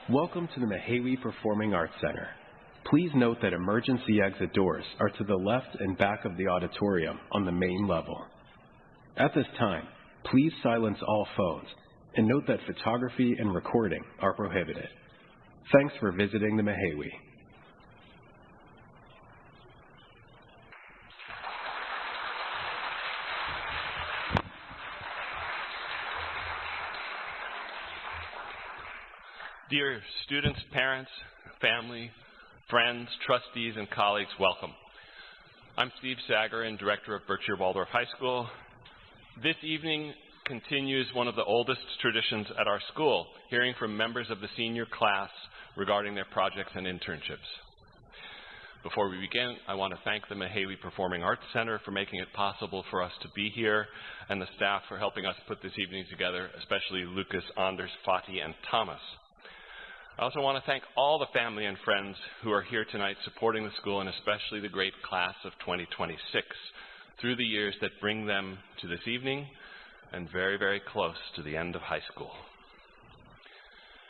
Welcome to the Mahawi Performing Arts Center. Please note that emergency exit doors are to the left and back of the auditorium on the main level. At this time, please silence all phones and note that photography and recording are prohibited. Thanks for visiting the Mahawi. Dear students, parents, family, friends, trustees, and colleagues, welcome. I'm Steve Sagarin, Director of Berkshire Waldorf High School. This evening continues one of the oldest traditions at our school, hearing from members of the senior class regarding their projects and internships. Before we begin, I want to thank the Mahawi Performing Arts Center for making it possible for us to be here, and the staff for helping us put this evening together, especially Lucas, Anders, Fatih, and Thomas. I also want to thank all the family and friends who are here tonight supporting the school, and especially the great class of 2026 through the years that bring them to this evening and very, very close to the end of high school.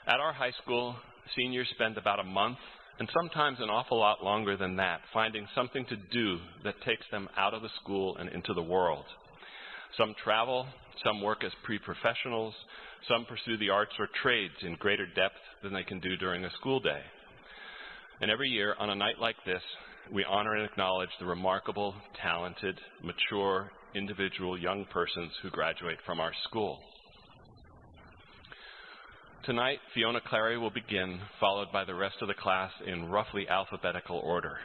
At our high school, seniors spend about a month, and sometimes an awful lot longer than that, finding something to do that takes them out of the school and into the world. Some travel, some work as pre-professionals, some pursue the arts or trades in greater depth than they can do during a school day. And every year, on a night like this, we honor and acknowledge the remarkable, talented, mature, individual young persons who graduate from our school. Tonight, Fiona Clary will begin, followed by the rest of the class in roughly alphabetical order.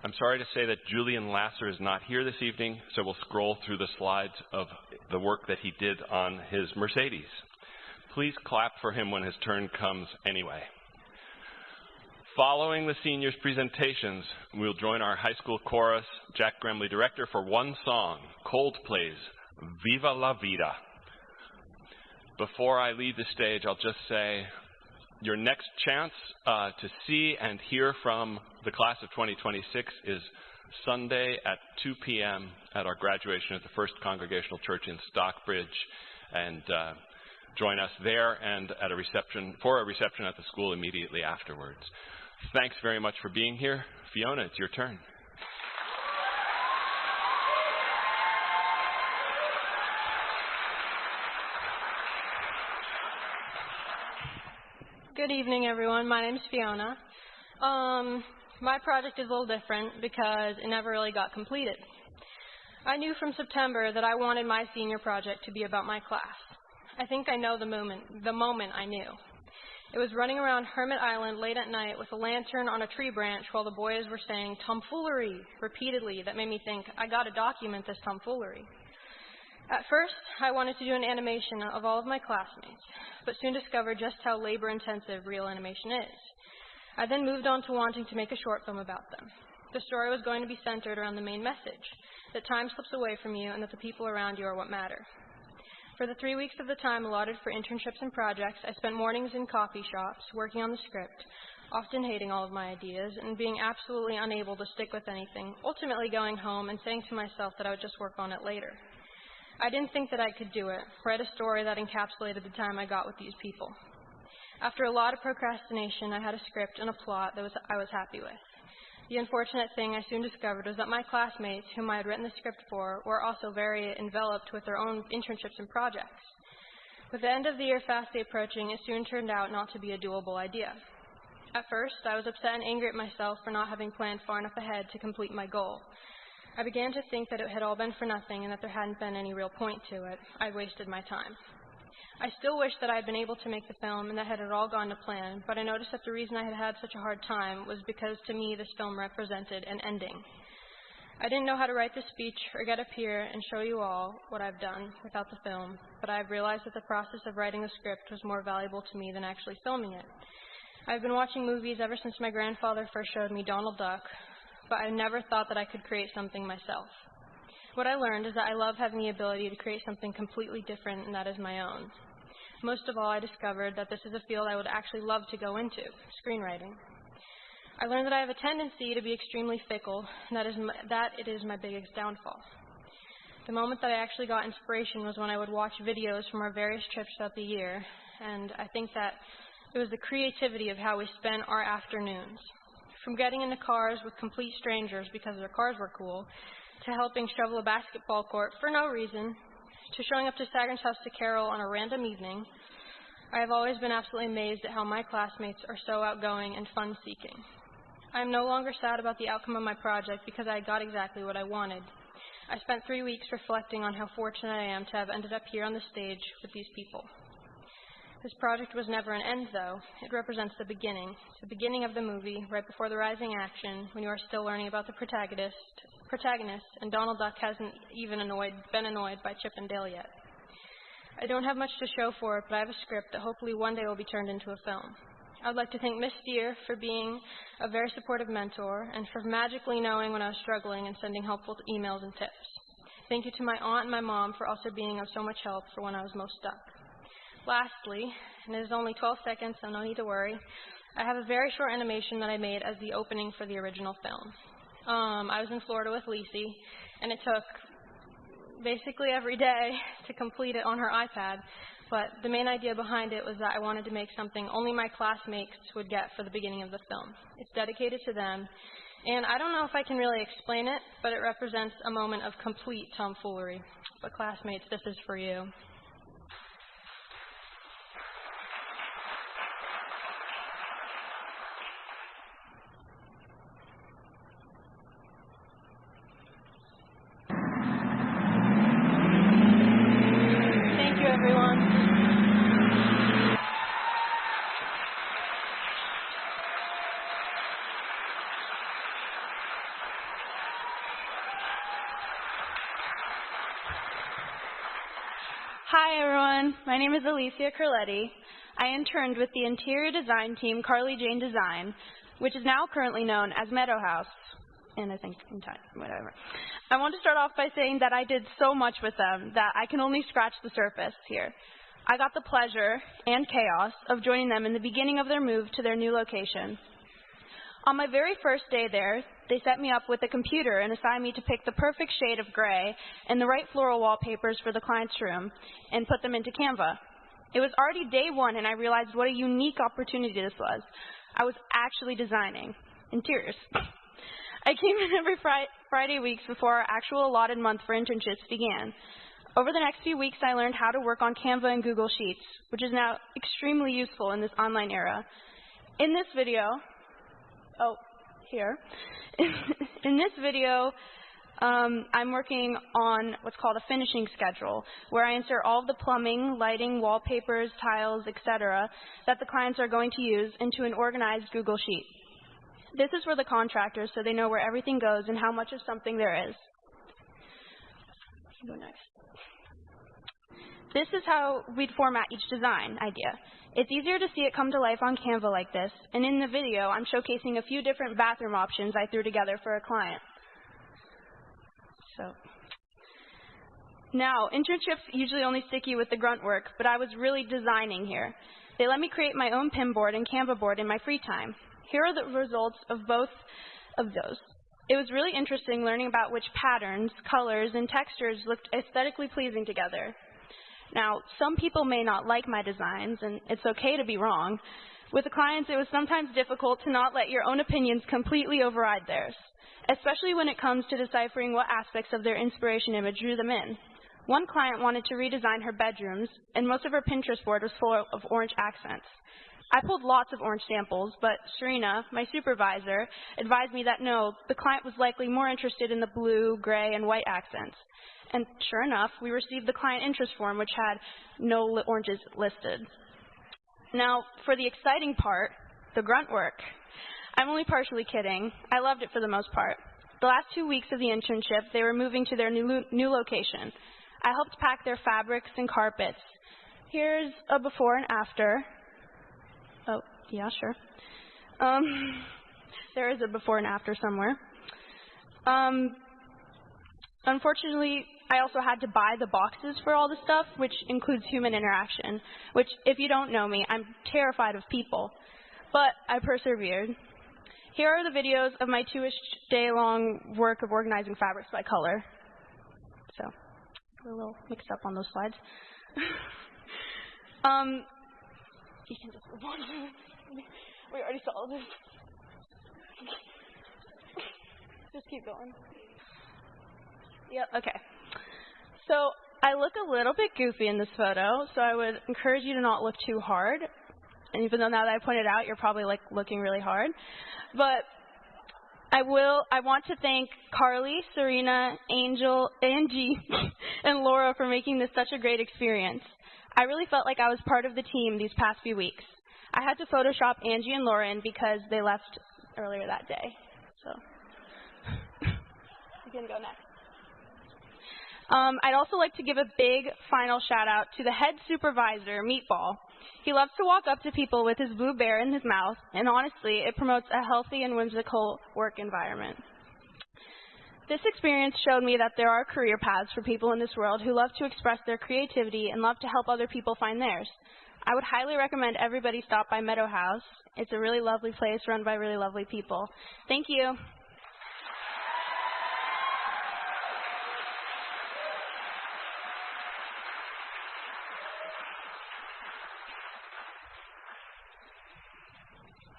I'm sorry to say that Julian Lasser is not here this evening, so we'll scroll through the slides of the work that he did on his Mercedes. Please clap for him when his turn comes anyway. Following the seniors' presentations, we'll join our high school chorus, Jack Gremley director, for one song, Coldplay's Viva la Vida. Before I leave the stage, I'll just say, your next chance to see and hear from the class of 2026 is Sunday at 2 p.m. at our graduation at the First Congregational Church in Stockbridge, and join us there and at a reception at the school immediately afterwards. Thanks very much for being here. Fiona, it's your turn. Good evening, everyone. My name is Fiona. My project is a little different because it never really got completed. I knew from September that I wanted my senior project to be about my class. I think I know the moment I knew. It was running around Hermit Island late at night with a lantern on a tree branch while the boys were saying tomfoolery repeatedly. That made me think, I gotta document this tomfoolery. At first, I wanted to do an animation of all of my classmates, but soon discovered just how labor-intensive real animation is. I then moved on to wanting to make a short film about them. The story was going to be centered around the main message, that time slips away from you and that the people around you are what matter. For the 3 weeks of the time allotted for internships and projects, I spent mornings in coffee shops, working on the script, often hating all of my ideas and being absolutely unable to stick with anything, ultimately going home and saying to myself that I would just work on it later. I didn't think that I could do it, write a story that encapsulated the time I got with these people. After a lot of procrastination, I had a script and a plot that I was happy with. The unfortunate thing I soon discovered was that my classmates, whom I had written the script for, were also very enveloped with their own internships and projects. With the end of the year fastly approaching, it soon turned out not to be a doable idea. At first, I was upset and angry at myself for not having planned far enough ahead to complete my goal. I began to think that it had all been for nothing and that there hadn't been any real point to it. I'd wasted my time. I still wish that I had been able to make the film and that it had all gone to plan, but I noticed that the reason I had had such a hard time was because to me this film represented an ending. I didn't know how to write the speech or get up here and show you all what I've done without the film, but I've realized that the process of writing the script was more valuable to me than actually filming it. I've been watching movies ever since my grandfather first showed me Donald Duck, but I never thought that I could create something myself. What I learned is that I love having the ability to create something completely different and that is my own. Most of all, I discovered that this is a field I would actually love to go into, screenwriting. I learned that I have a tendency to be extremely fickle, and that it is my biggest downfall. The moment that I actually got inspiration was when I would watch videos from our various trips throughout the year, and I think that It was the creativity of how we spent our afternoons. From getting into cars with complete strangers because their cars were cool, to helping shovel a basketball court for no reason, to showing up to Sagrin's house to Carol on a random evening, I have always been absolutely amazed at how my classmates are so outgoing and fun-seeking. I am no longer sad about the outcome of my project because I got exactly what I wanted. I spent 3 weeks reflecting on how fortunate I am to have ended up here on the stage with these people. This project was never an end, though. It represents the beginning of the movie, right before the rising action, when you are still learning about the protagonist, and Donald Duck hasn't even been annoyed by Chip and Dale yet. I don't have much to show for it, but I have a script that hopefully one day will be turned into a film. I would like to thank Miss Steer for being a very supportive mentor and for magically knowing when I was struggling and sending helpful emails and tips. Thank you to my aunt and my mom for also being of so much help for when I was most stuck. Lastly, and it is only 12 seconds, so no need to worry, I have a very short animation that I made as the opening for the original film. I was in Florida with Lacey, and it took basically every day to complete it on her iPad, but the main idea behind it was that I wanted to make something only my classmates would get for the beginning of the film. It's dedicated to them, and I don't know if I can really explain it, but it represents a moment of complete tomfoolery. But classmates, this is for you. Hi everyone, my name is Alicia Carletti. I interned with the interior design team Carly Jane Design, which is now currently known as Meadow House, and I think in time, whatever. I want to start off by saying that I did so much with them that I can only scratch the surface here. I got the pleasure and chaos of joining them in the beginning of their move to their new location. On my very first day there, they set me up with a computer and assigned me to pick the perfect shade of gray and the right floral wallpapers for the client's room and put them into Canva. It was already day one and I realized what a unique opportunity this was. I was actually designing interiors. I came in every Friday weeks before our actual allotted month for internships began. Over the next few weeks, I learned how to work on Canva and Google Sheets, which is now extremely useful in this online era. In this video, in this video, I'm working on what's called a finishing schedule, where I insert all of the plumbing, lighting, wallpapers, tiles, etc. that the clients are going to use into an organized Google Sheet. This is for the contractors so they know where everything goes and how much of something there is. Go next. This is how we'd format each design idea. It's easier to see it come to life on Canva like this, and in the video, I'm showcasing a few different bathroom options I threw together for a client. Now, internships usually only stick you with the grunt work, but I was really designing here. They let me create my own Pin board and Canva board in my free time. Here are the results of both of those. It was really interesting learning about which patterns, colors, and textures looked aesthetically pleasing together. Now, some people may not like my designs, and it's okay to be wrong. With the clients, it was sometimes difficult to not let your own opinions completely override theirs, especially when it comes to deciphering what aspects of their inspiration image drew them in. One client wanted to redesign her bedrooms, and most of her Pinterest board was full of orange accents. I pulled lots of orange samples, but Serena, my supervisor, advised me that no, the client was likely more interested in the blue, gray, and white accents. And sure enough, we received the client interest form, which had no oranges listed. Now, for the exciting part, the grunt work. I'm only partially kidding. I loved it for the most part. The last 2 weeks of the internship, they were moving to their new location. I helped pack their fabrics and carpets. Here's a before and after. Oh, yeah, sure. There is a before and after somewhere. Unfortunately, I also had to buy the boxes for all the stuff, which includes human interaction, which, if you don't know me, I'm terrified of people. But I persevered. Here are the videos of my 2-ish day-long work of organizing fabrics by color. So, a little mixed up on those slides. You can just move on. We already saw this. Just keep going. Yep, okay. So I look a little bit goofy in this photo, so I would encourage you to not look too hard. And even though now that I pointed out, you're probably like looking really hard. But I want to thank Carly, Serena, Angel, Angie, and Laura for making this such a great experience. I really felt like I was part of the team these past few weeks. I had to Photoshop Angie and Laura in because they left earlier that day. So you can go next. I'd also like to give a big final shout out to the head supervisor, Meatball. He loves to walk up to people with his blue bear in his mouth, and honestly, it promotes a healthy and whimsical work environment. This experience showed me that there are career paths for people in this world who love to express their creativity and love to help other people find theirs. I would highly recommend everybody stop by Meadow House. It's a really lovely place run by really lovely people. Thank you.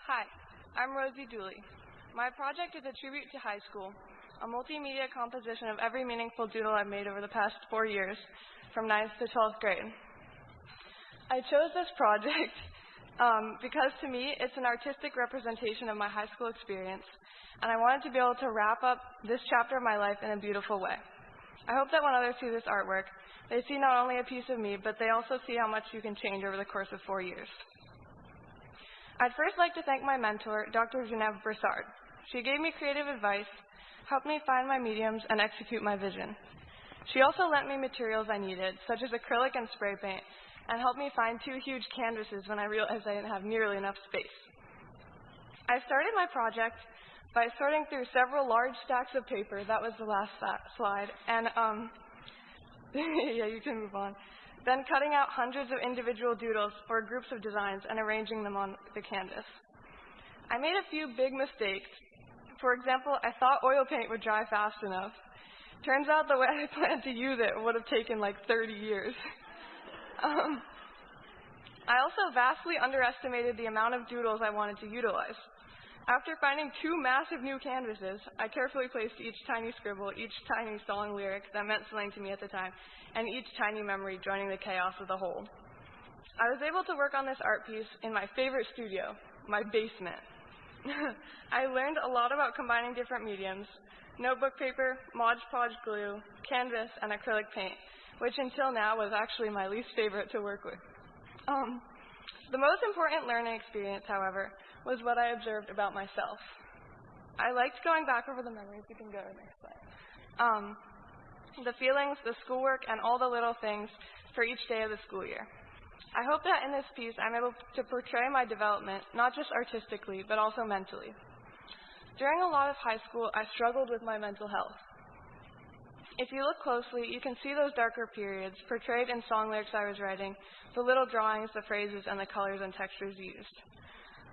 Hi, I'm Rosie Dooley. My project is a tribute to high school, a multimedia composition of every meaningful doodle I've made over the past 4 years, from 9th to 12th grade. I chose this project because to me it's an artistic representation of my high school experience, and I wanted to be able to wrap up this chapter of my life in a beautiful way. I hope that when others see this artwork, they see not only a piece of me, but they also see how much you can change over the course of 4 years. I'd first like to thank my mentor, Dr. Genevieve Broussard. She gave me creative advice, helped me find my mediums, and execute my vision. She also lent me materials I needed, such as acrylic and spray paint, and helped me find 2 huge canvases when I realized I didn't have nearly enough space. I started my project by sorting through several large stacks of paper. That was the last slide. And, yeah, you can move on. Then cutting out hundreds of individual doodles or groups of designs and arranging them on the canvas. I made a few big mistakes. For example, I thought oil paint would dry fast enough. Turns out the way I planned to use it would have taken like 30 years. I also vastly underestimated the amount of doodles I wanted to utilize. After finding 2 massive new canvases, I carefully placed each tiny scribble, each tiny song lyric that meant something to me at the time, and each tiny memory joining the chaos of the whole. I was able to work on this art piece in my favorite studio, my basement. I learned a lot about combining different mediums, notebook paper, Mod Podge glue, canvas, and acrylic paint, which until now was actually my least favorite to work with. The most important learning experience, however, was what I observed about myself. I liked going back over the memories. You can go to the next slide. The feelings, the schoolwork, and all the little things for each day of the school year. I hope that in this piece I'm able to portray my development, not just artistically, but also mentally. During a lot of high school, I struggled with my mental health. If you look closely, you can see those darker periods portrayed in song lyrics I was writing, the little drawings, the phrases, and the colors and textures used.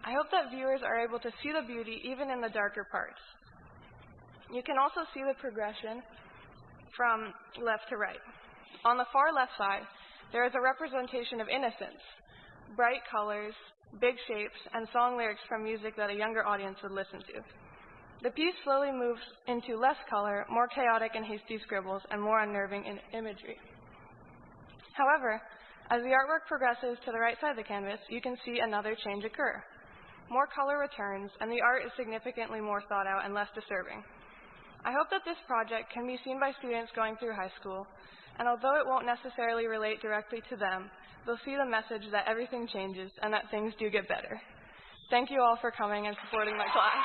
I hope that viewers are able to see the beauty even in the darker parts. You can also see the progression from left to right. On the far left side, there is a representation of innocence, bright colors, big shapes, and song lyrics from music that a younger audience would listen to. The piece slowly moves into less color, more chaotic and hasty scribbles, and more unnerving imagery. However, as the artwork progresses to the right side of the canvas, you can see another change occur. More color returns, and the art is significantly more thought out and less disturbing. I hope that this project can be seen by students going through high school, and although it won't necessarily relate directly to them, they'll see the message that everything changes and that things do get better. Thank you all for coming and supporting my class.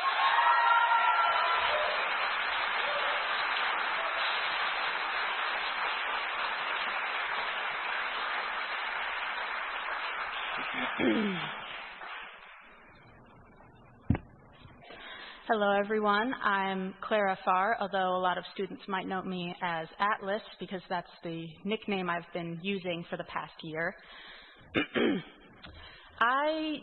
Hello, everyone. I'm Clara Farr, although a lot of students might know me as Atlas because that's the nickname I've been using for the past year. I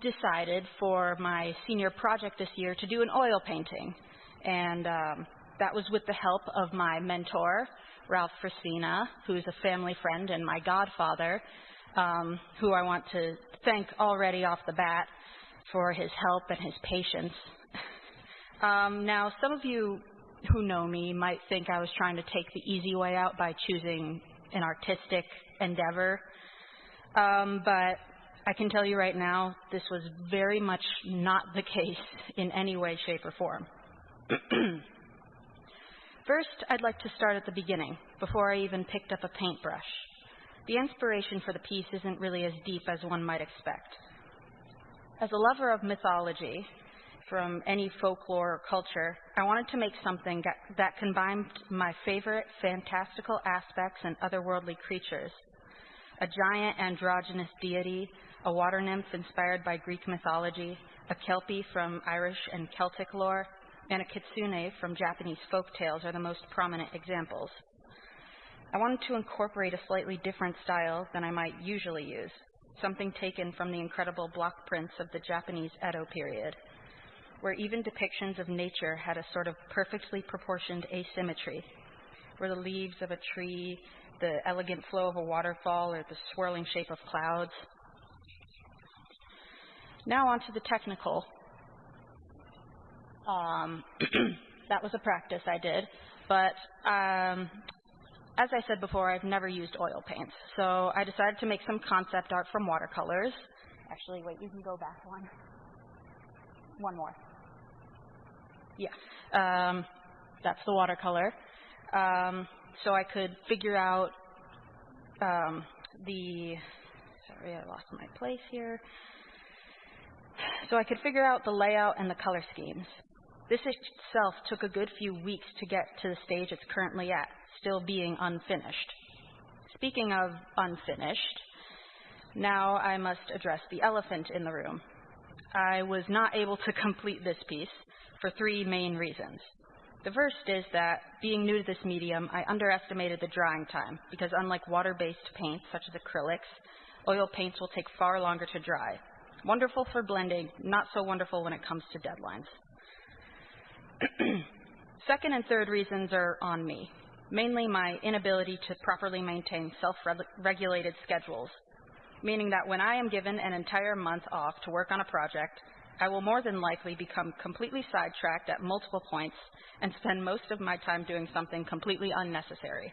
decided for my senior project this year to do an oil painting, and that was with the help of my mentor, Ralph Frisina, who is a family friend and my godfather, who I want to thank already off the bat for his help and his patience. Now, some of you who know me might think I was trying to take the easy way out by choosing an artistic endeavor, but I can tell you right now, this was very much not the case in any way, shape, or form. First, I'd like to start at the beginning, before I even picked up a paintbrush. The inspiration for the piece isn't really as deep as one might expect. As a lover of mythology, from any folklore or culture, I wanted to make something that combined my favorite fantastical aspects and otherworldly creatures. A giant androgynous deity, a water nymph inspired by Greek mythology, a kelpie from Irish and Celtic lore, and a kitsune from Japanese folk tales are the most prominent examples. I wanted to incorporate a slightly different style than I might usually use, something taken from the incredible block prints of the Japanese Edo period, where even depictions of nature had a sort of perfectly proportioned asymmetry, where the leaves of a tree, the elegant flow of a waterfall, or the swirling shape of clouds. Now on to the technical. That was a practice I did, but as I said before, I've never used oil paints, so I decided to make some concept art from watercolors. Actually, wait, you can go back one. One more. Yeah, that's the watercolor. So I could figure out sorry, I lost my place here. So I could figure out the layout and the color schemes. This itself took a good few weeks to get to the stage it's currently at, still being unfinished. Speaking of unfinished, now I must address the elephant in the room. I was not able to complete this piece for three main reasons. The first is that, being new to this medium, I underestimated the drying time, because unlike water-based paints, such as acrylics, oil paints will take far longer to dry. Wonderful for blending, not so wonderful when it comes to deadlines. Second and third reasons are on me, mainly my inability to properly maintain self-regulated schedules, meaning that when I am given an entire month off to work on a project, I will more than likely become completely sidetracked at multiple points and spend most of my time doing something completely unnecessary.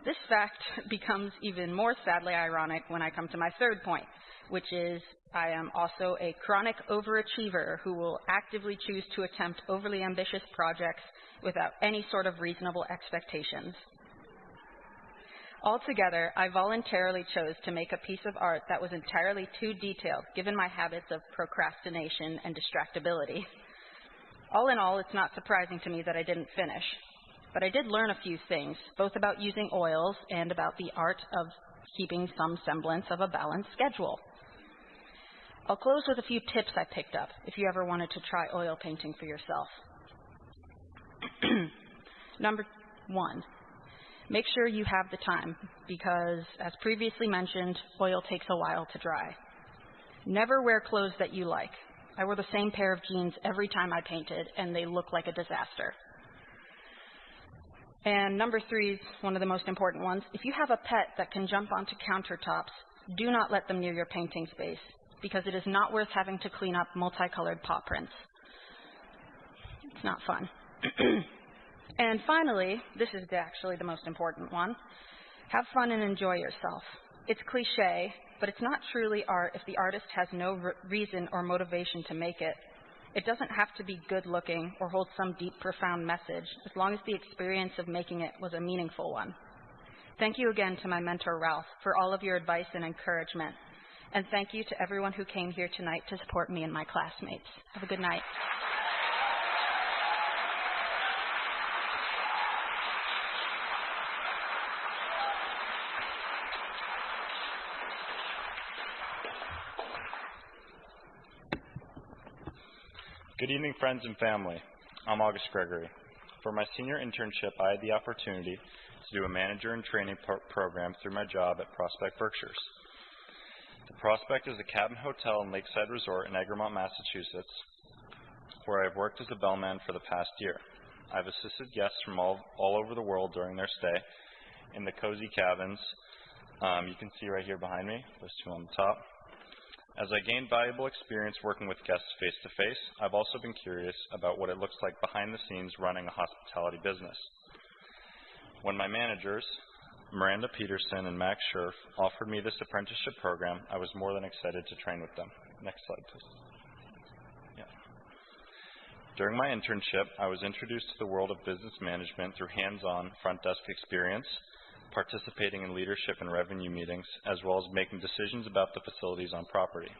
This fact becomes even more sadly ironic when I come to my third point, which is I am also a chronic overachiever who will actively choose to attempt overly ambitious projects without any sort of reasonable expectations. Altogether, I voluntarily chose to make a piece of art that was entirely too detailed, given my habits of procrastination and distractibility. All in all, it's not surprising to me that I didn't finish, but I did learn a few things, both about using oils and about the art of keeping some semblance of a balanced schedule. I'll close with a few tips I picked up if you ever wanted to try oil painting for yourself. Number 1, make sure you have the time, because, as previously mentioned, oil takes a while to dry. Never wear clothes that you like. I wore the same pair of jeans every time I painted, and they look like a disaster. And number 3 is one of the most important ones. If you have a pet that can jump onto countertops, do not let them near your painting space, because it is not worth having to clean up multicolored paw prints. It's not fun. And finally, this is actually the most important one, have fun and enjoy yourself. It's cliche, but it's not truly art if the artist has no reason or motivation to make it. It doesn't have to be good looking or hold some deep, profound message, as long as the experience of making it was a meaningful one. Thank you again to my mentor, Ralph, for all of your advice and encouragement. And thank you to everyone who came here tonight to support me and my classmates. Have a good night. Good evening, friends and family. I'm August Gregory. For my senior internship, I had the opportunity to do a manager and training program through my job at Prospect Berkshires. The Prospect is a cabin hotel and lakeside resort in Egremont, Massachusetts, where I've worked as a bellman for the past year. I've assisted guests from all over the world during their stay in the cozy cabins You can see right here behind me, those two on the top. As I gained valuable experience working with guests face-to-face, I've also been curious about what it looks like behind the scenes running a hospitality business. When my managers, Miranda Peterson and Max Scherf, offered me this apprenticeship program, I was more than excited to train with them. Next slide, please. Yeah. During my internship, I was introduced to the world of business management through hands-on front desk experience, participating in leadership and revenue meetings, as well as making decisions about the facilities on property.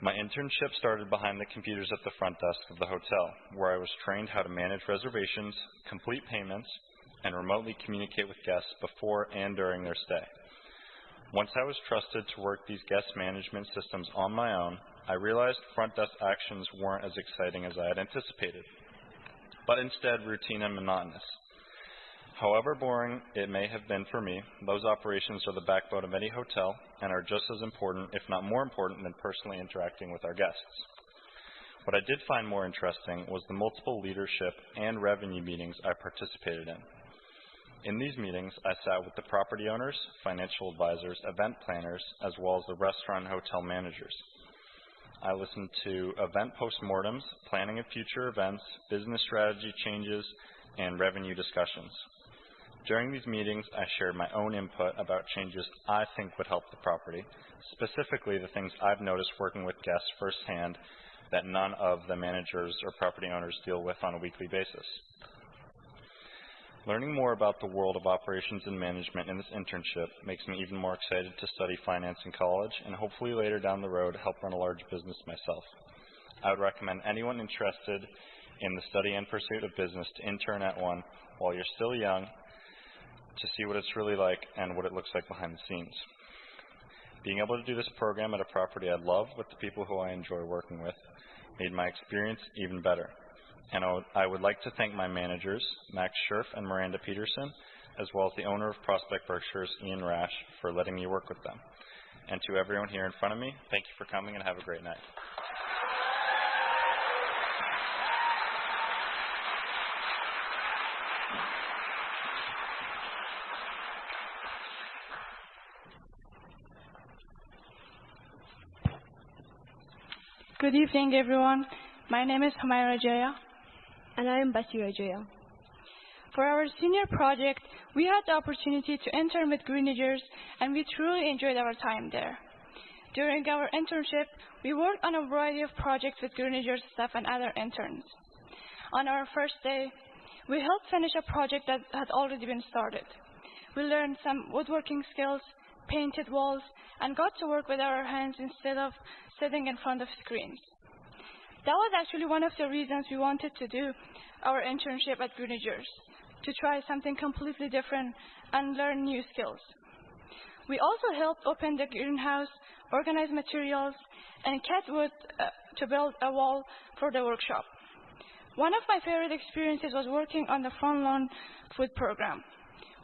My internship started behind the computers at the front desk of the hotel, where I was trained how to manage reservations, complete payments, and remotely communicate with guests before and during their stay. Once I was trusted to work these guest management systems on my own, I realized front desk actions weren't as exciting as I had anticipated, but instead routine and monotonous. However boring it may have been for me, those operations are the backbone of any hotel and are just as important, if not more important, than personally interacting with our guests. What I did find more interesting was the multiple leadership and revenue meetings I participated in. In these meetings, I sat with the property owners, financial advisors, event planners, as well as the restaurant and hotel managers. I listened to event postmortems, planning of future events, business strategy changes, and revenue discussions. During these meetings, I shared my own input about changes I think would help the property, specifically the things I've noticed working with guests firsthand that none of the managers or property owners deal with on a weekly basis. Learning more about the world of operations and management in this internship makes me even more excited to study finance in college and hopefully later down the road help run a large business myself. I would recommend anyone interested in the study and pursuit of business to intern at one while you're still young, to see what it's really like and what it looks like behind the scenes. Being able to do this program at a property I love with the people who I enjoy working with made my experience even better. And I would like to thank my managers, Max Scherf and Miranda Peterson, as well as the owner of Prospect Berkshires, Ian Rash, for letting me work with them. And to everyone here in front of me, thank you for coming and have a great night. Good evening, everyone. My name is Humayra Jaya. And I am Basira Jaya. For our senior project, we had the opportunity to intern with Greenagers, and we truly enjoyed our time there. During our internship, we worked on a variety of projects with Greenagers staff and other interns. On our first day, we helped finish a project that had already been started. We learned some woodworking skills, painted walls, and got to work with our hands instead of sitting in front of screens. That was actually one of the reasons we wanted to do our internship at Greenagers, to try something completely different and learn new skills. We also helped open the greenhouse, organize materials, and cut wood to build a wall for the workshop. One of my favorite experiences was working on the front lawn food program.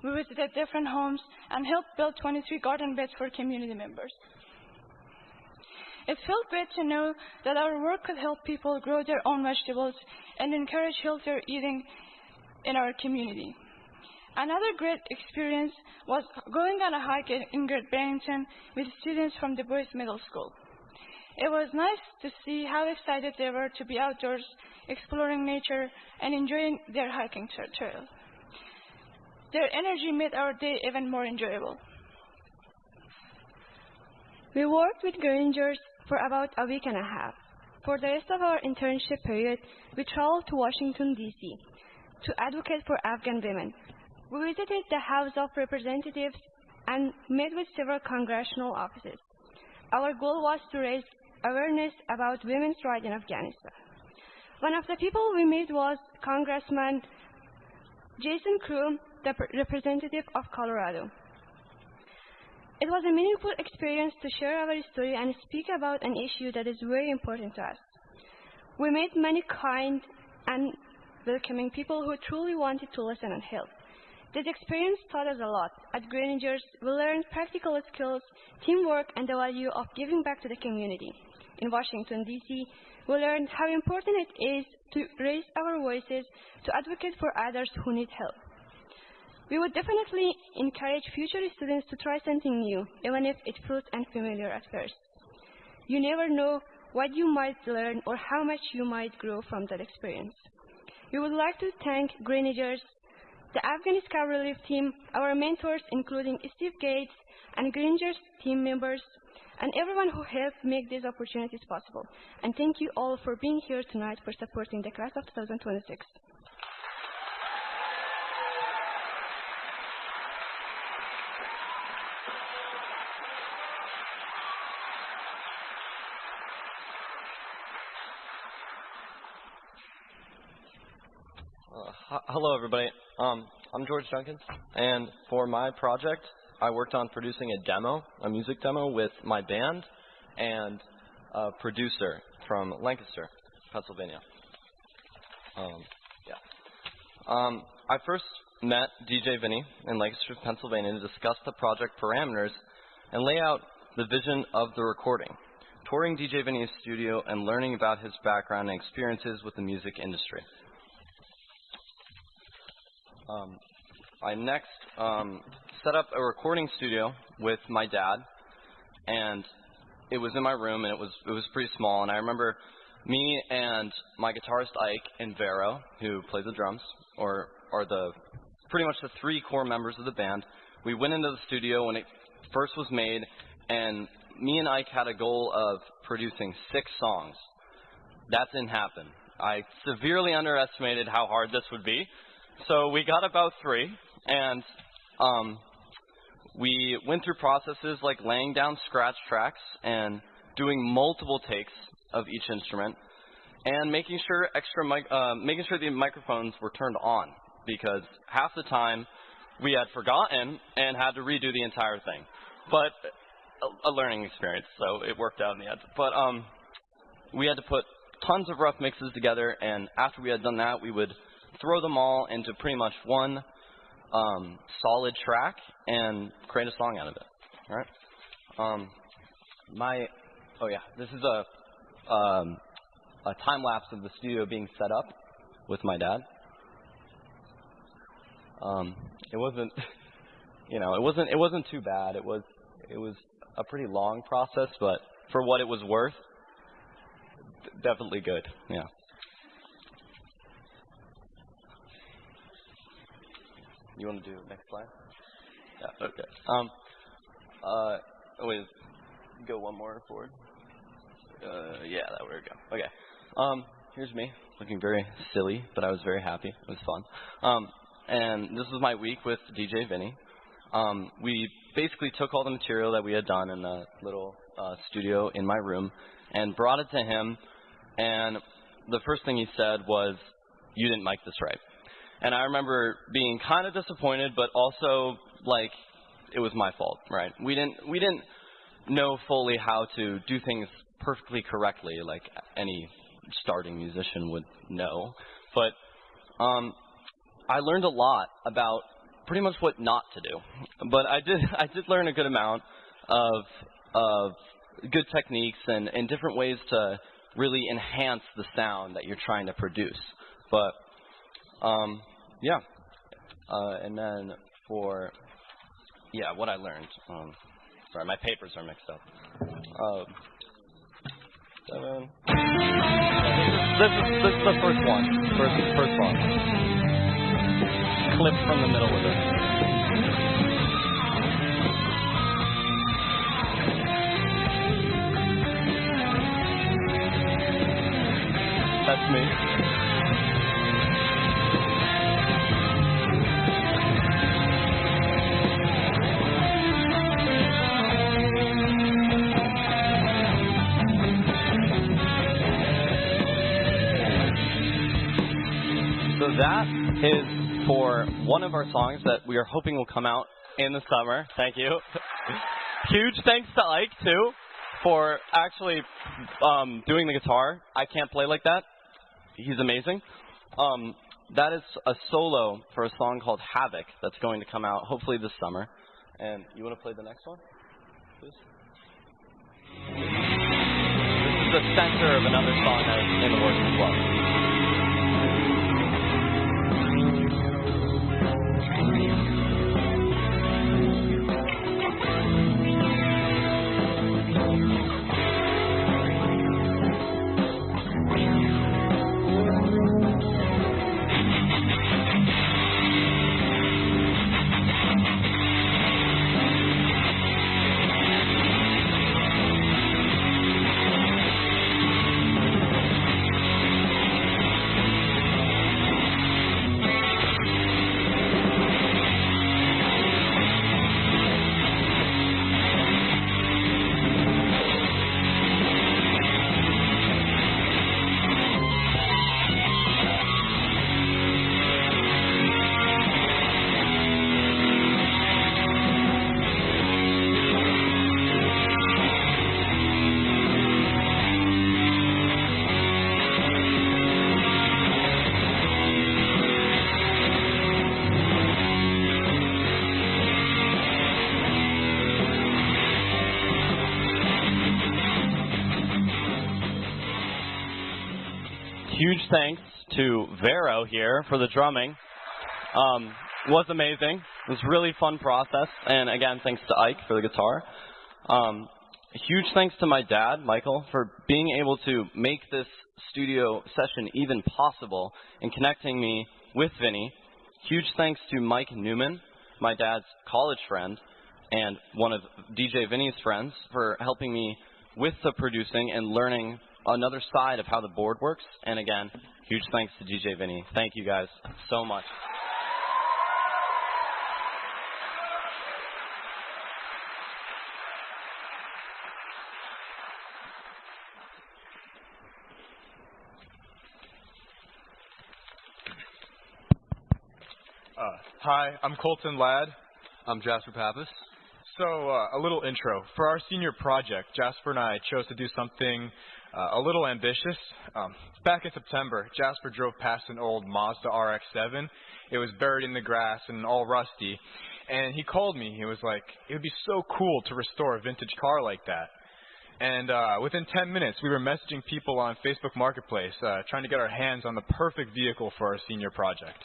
We visited different homes and helped build 23 garden beds for community members. It felt great to know that our work could help people grow their own vegetables and encourage healthier eating in our community. Another great experience was going on a hike in Great Barrington with students from the Boys Middle School. It was nice to see how excited they were to be outdoors, exploring nature, and enjoying their hiking trail. Their energy made our day even more enjoyable. We worked with Greenagers for about a week and a half. For the rest of our internship period, we traveled to Washington, D.C. to advocate for Afghan women. We visited the House of Representatives and met with several congressional offices. Our goal was to raise awareness about women's rights in Afghanistan. One of the people we met was Congressman Jason Croom, the representative of Colorado. It was a meaningful experience to share our story and speak about an issue that is very important to us. We met many kind and welcoming people who truly wanted to listen and help. This experience taught us a lot. At Greenagers, we learned practical skills, teamwork, and the value of giving back to the community. In Washington, D.C., we learned how important it is to raise our voices to advocate for others who need help. We would definitely encourage future students to try something new, even if it feels unfamiliar at first. You never know what you might learn or how much you might grow from that experience. We would like to thank Greenagers, the Afghan Scout Relief Team, our mentors including Steve Gates and Greenagers team members, and everyone who helped make these opportunities possible. And thank you all for being here tonight for supporting the class of 2026. Hello, everybody. I'm George Junkins, and for my project, I worked on producing a music demo with my band and a producer from Lancaster, Pennsylvania. I first met DJ Vinny in Lancaster, Pennsylvania to discuss the project parameters and lay out the vision of the recording, touring DJ Vinny's studio and learning about his background and experiences with the music industry. I next set up a recording studio with my dad, and it was in my room, and it was pretty small. And I remember me and my guitarist Ike and Vero, who plays the drums, or pretty much the three core members of the band. We went into the studio when it first was made, and me and Ike had a goal of producing 6 songs. That didn't happen. I severely underestimated how hard this would be. So we got about 3, and we went through processes like laying down scratch tracks and doing multiple takes of each instrument, and making sure the microphones were turned on, because half the time we had forgotten and had to redo the entire thing. But a learning experience, so it worked out in the end. But we had to put tons of rough mixes together, and after we had done that, we would throw them all into pretty much one solid track and create a song out of it. All right. This is a time lapse of the studio being set up with my dad. It wasn't, it wasn't too bad. It was a pretty long process, but for what it was worth, definitely good. Yeah. You want to do next slide? Yeah, okay. Wait, go one more forward. Yeah, that way we go. Okay. Here's me, looking very silly, but I was very happy. It was fun. And this was my week with DJ Vinny. We basically took all the material that we had done in the little studio in my room and brought it to him, and the first thing he said was, "You didn't mic this right." And I remember being kind of disappointed, but also like it was my fault, right? We didn't know fully how to do things perfectly correctly, like any starting musician would know. But I learned a lot about pretty much what not to do. But I did learn a good amount of good techniques and different ways to really enhance the sound that you're trying to produce. But yeah. And then for, what I learned. Sorry, my papers are mixed up. 7. This is the first one. First song. Clip from the middle of it. That's me. So that is for one of our songs that we are hoping will come out in the summer. Thank you. Huge thanks to Ike, too, for actually doing the guitar. I can't play like that. He's amazing. That is a solo for a song called Havoc that's going to come out hopefully this summer. And you want to play the next one, please? This is the center of another song that is in the works as well. huge thanks to Vero here for the drumming. Was amazing. It was a really fun process. And again, thanks to Ike for the guitar. Huge thanks to my dad, Michael, for being able to make this studio session even possible and connecting me with Vinny. Huge thanks to Mike Newman, my dad's college friend and one of DJ Vinny's friends, for helping me with the producing and learning another side of how the board works. And again, huge thanks to DJ Vinny. Thank you guys so much. Hi, I'm Colton Ladd. I'm Jasper Pappas. So, a little intro. For our senior project, Jasper and I chose to do something a little ambitious. Back in September, Jasper drove past an old Mazda RX-7. It was buried in the grass and all rusty. And he called me. He was like, it would be so cool to restore a vintage car like that. And within 10 minutes, we were messaging people on Facebook Marketplace, trying to get our hands on the perfect vehicle for our senior project.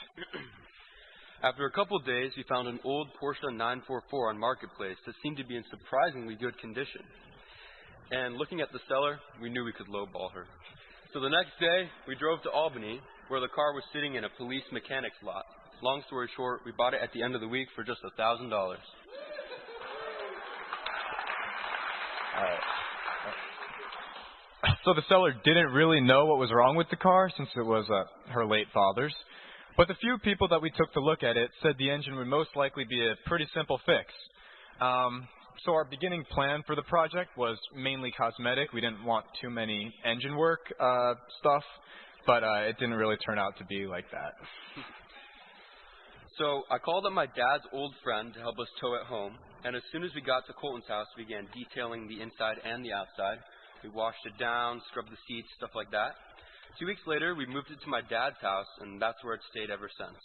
After a couple days, we found an old Porsche 944 on Marketplace that seemed to be in surprisingly good condition. And looking at the seller, we knew we could lowball her. So the next day, we drove to Albany, where the car was sitting in a police mechanics lot. Long story short, we bought it at the end of the week for just $1,000. So the seller didn't really know what was wrong with the car, since it was her late father's. But the few people that we took to look at it said the engine would most likely be a pretty simple fix. So our beginning plan for the project was mainly cosmetic. We didn't want too many engine work stuff, but it didn't really turn out to be like that. So I called up my dad's old friend to help us tow it home, and as soon as we got to Colton's house, we began detailing the inside and the outside. We washed it down, scrubbed the seats, stuff like that. 2 weeks later, we moved it to my dad's house, and that's where it stayed ever since.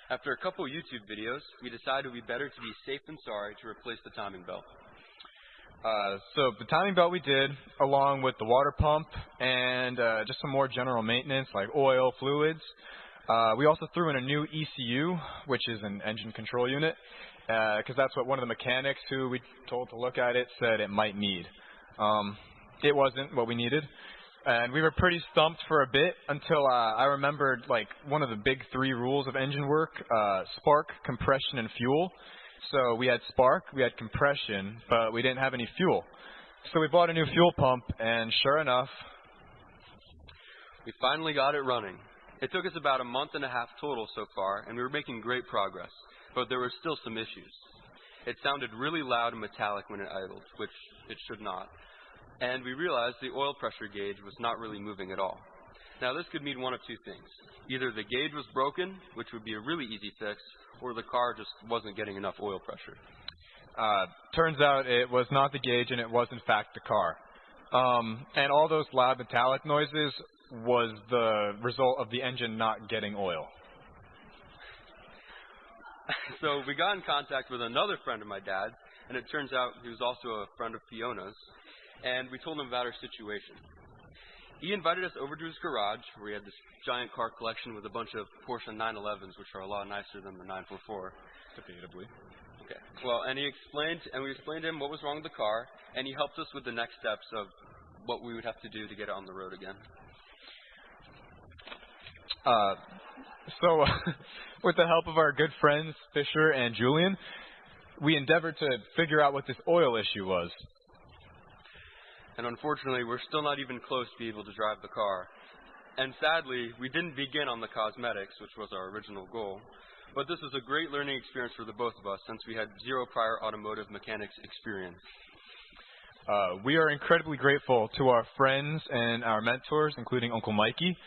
After a couple YouTube videos, we decided it would be better to be safe than sorry to replace the timing belt. So the timing belt we did, along with the water pump and just some more general maintenance like oil, fluids. We also threw in a new ECU, which is an engine control unit, because that's what one of the mechanics who we told to look at it said it might need. It wasn't what we needed. And we were pretty stumped for a bit until I remembered like one of the big 3 rules of engine work, spark, compression, and fuel. So we had spark, we had compression, but we didn't have any fuel. So we bought a new fuel pump, and sure enough, we finally got it running. It took us about a month and a half total so far, and we were making great progress, but there were still some issues. It sounded really loud and metallic when it idled, which it should not. And we realized the oil pressure gauge was not really moving at all. Now this could mean one of 2 things. Either the gauge was broken, which would be a really easy fix, or the car just wasn't getting enough oil pressure. Turns out it was not the gauge, and it was in fact the car. And all those loud metallic noises was the result of the engine not getting oil. So we got in contact with another friend of my dad's, and it turns out he was also a friend of Fiona's. And we told him about our situation. He invited us over to his garage, where he had this giant car collection with a bunch of Porsche 911s, which are a lot nicer than the 944. Debatably. Okay. Well, and we explained to him what was wrong with the car, and he helped us with the next steps of what we would have to do to get it on the road again. With the help of our good friends, Fisher and Julian, we endeavored to figure out what this oil issue was. And unfortunately, we're still not even close to be able to drive the car. And sadly, we didn't begin on the cosmetics, which was our original goal. But this was a great learning experience for the both of us, since we had 0 prior automotive mechanics experience. We are incredibly grateful to our friends and our mentors, including Uncle Mikey,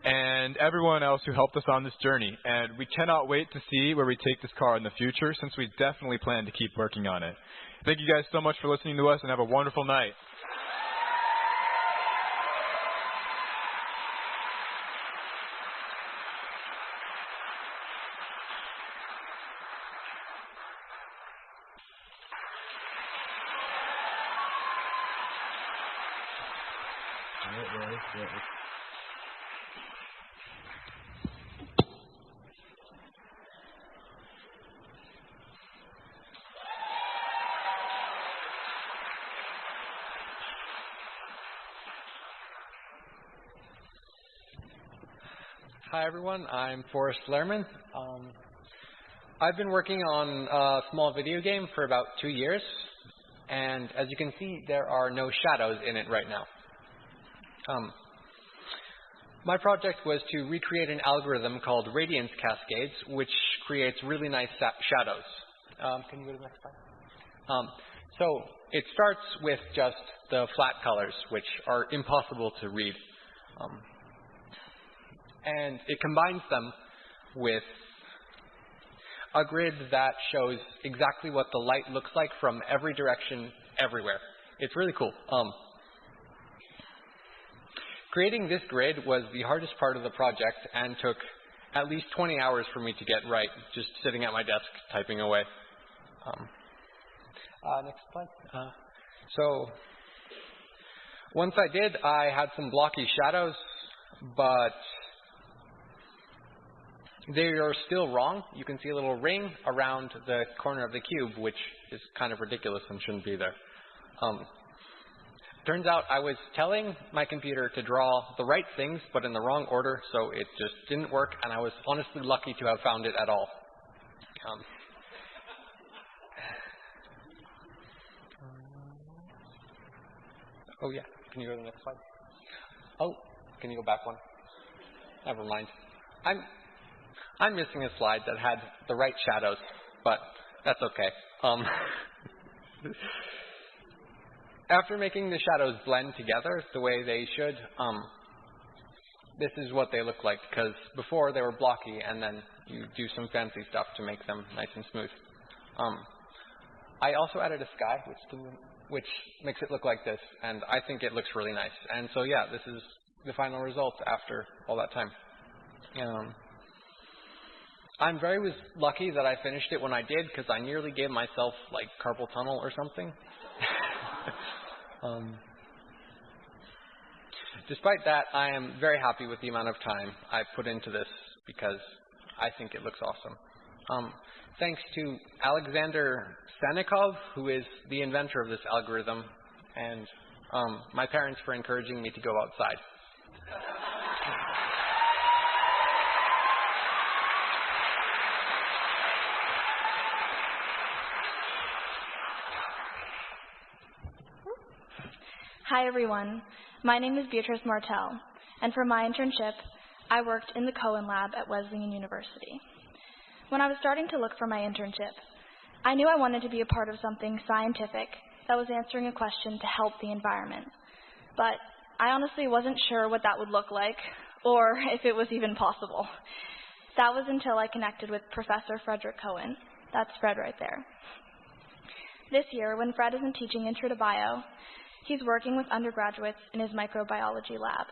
and everyone else who helped us on this journey. And we cannot wait to see where we take this car in the future, since we definitely plan to keep working on it. Thank you guys so much for listening to us, and have a wonderful night. Hi everyone, I'm Forrest Lerman. I've been working on a small video game for about 2 years, and as you can see, there are no shadows in it right now. My project was to recreate an algorithm called radiance cascades, which creates really nice shadows. Can you go to the next slide? So it starts with just the flat colors, which are impossible to read. And it combines them with a grid that shows exactly what the light looks like from every direction, everywhere. It's really cool. Creating this grid was the hardest part of the project and took at least 20 hours for me to get right, just sitting at my desk typing away. Next slide. So once I did, I had some blocky shadows, but they are still wrong. You can see a little ring around the corner of the cube, which is kind of ridiculous and shouldn't be there. Turns out I was telling my computer to draw the right things, but in the wrong order, so it just didn't work, and I was honestly lucky to have found it at all. Oh yeah, can you go to the next slide? Oh, can you go back one? Never mind. I'm missing a slide that had the right shadows, but that's okay. After making the shadows blend together the way they should, this is what they look like, because before they were blocky, and then you do some fancy stuff to make them nice and smooth. I also added a sky, which makes it look like this, and I think it looks really nice. And so yeah, this is the final result after all that time. I'm very lucky that I finished it when I did, because I nearly gave myself like carpal tunnel or something. Despite that, I am very happy with the amount of time I put into this, because I think it looks awesome. Thanks to Alexander Sanikov, who is the inventor of this algorithm, and my parents for encouraging me to go outside. Hi everyone, my name is Beatrice Martel, and for my internship, I worked in the Cohen Lab at Wesleyan University. When I was starting to look for my internship, I knew I wanted to be a part of something scientific that was answering a question to help the environment. But I honestly wasn't sure what that would look like, or if it was even possible. That was until I connected with Professor Frederick Cohen. That's Fred right there. This year, when Fred isn't teaching Intro to Bio, he's working with undergraduates in his microbiology lab.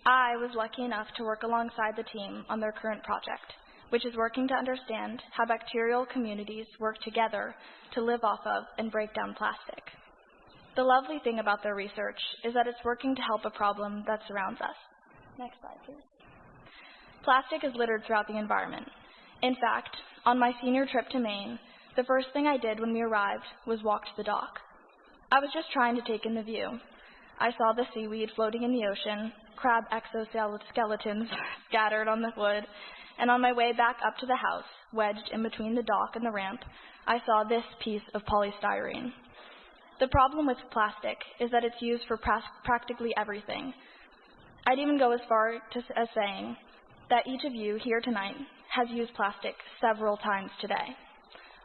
I was lucky enough to work alongside the team on their current project, which is working to understand how bacterial communities work together to live off of and break down plastic. The lovely thing about their research is that it's working to help a problem that surrounds us. Next slide, please. Plastic is littered throughout the environment. In fact, on my senior trip to Maine, the first thing I did when we arrived was walk to the dock. I was just trying to take in the view. I saw the seaweed floating in the ocean, crab exoskeletons scattered on the wood, and on my way back up to the house, wedged in between the dock and the ramp, I saw this piece of polystyrene. The problem with plastic is that it's used for practically everything. I'd even go as far as saying that each of you here tonight has used plastic several times today.